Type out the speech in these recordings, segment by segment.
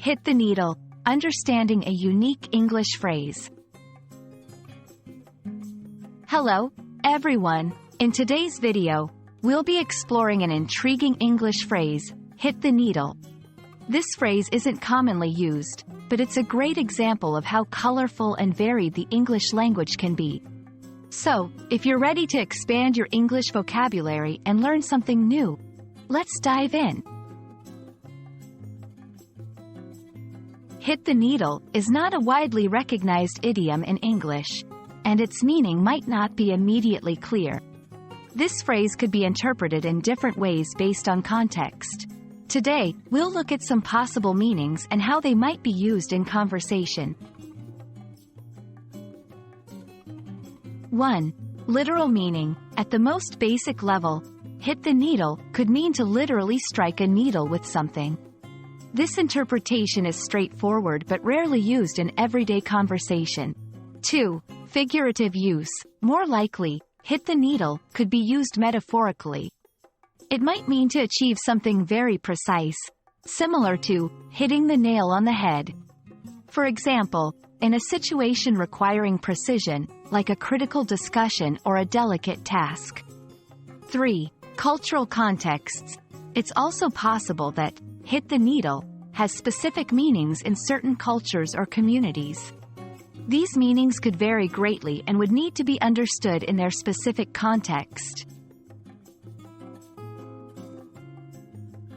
Hit the needle, understanding a unique English phrase. Hello, everyone. In today's video, we'll be exploring an intriguing English phrase, hit the needle. This phrase isn't commonly used, but it's a great example of how colorful and varied the English language can be. So, if you're ready to expand your English vocabulary and learn something new, let's dive in. Hit the needle is not a widely recognized idiom in English, and its meaning might not be immediately clear. This phrase could be interpreted in different ways based on context. Today, we'll look at some possible meanings and how they might be used in conversation. 1. Literal meaning. At the most basic level, hit the needle could mean to literally strike a needle with something. This interpretation is straightforward but rarely used in everyday conversation. 2. Figurative use. More likely, hit the needle could be used metaphorically. It might mean to achieve something very precise, similar to hitting the nail on the head. For example, in a situation requiring precision, like a critical discussion or a delicate task. 3. Cultural contexts. It's also possible that hit the needle has specific meanings in certain cultures or communities. These meanings could vary greatly and would need to be understood in their specific context.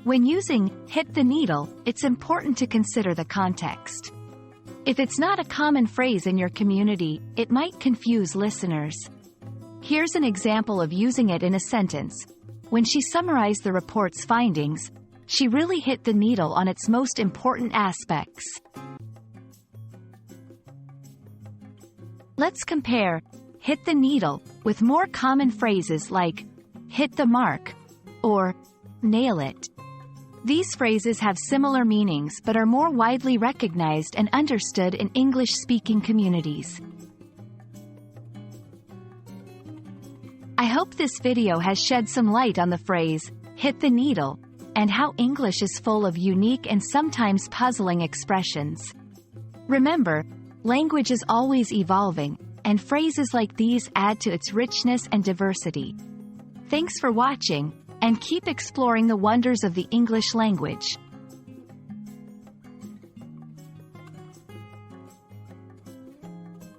When using hit the needle, it's important to consider the context. If it's not a common phrase in your community, it might confuse listeners. Here's an example of using it in a sentence. When she summarized the report's findings, she really hit the needle on its most important aspects. Let's compare hit the needle with more common phrases like hit the mark or nail it. These phrases have similar meanings but are more widely recognized and understood in English-speaking communities. I hope this video has shed some light on the phrase, hit the needle, and how English is full of unique and sometimes puzzling expressions. Remember, language is always evolving, and phrases like these add to its richness and diversity. Thanks for watching, and keep exploring the wonders of the English language.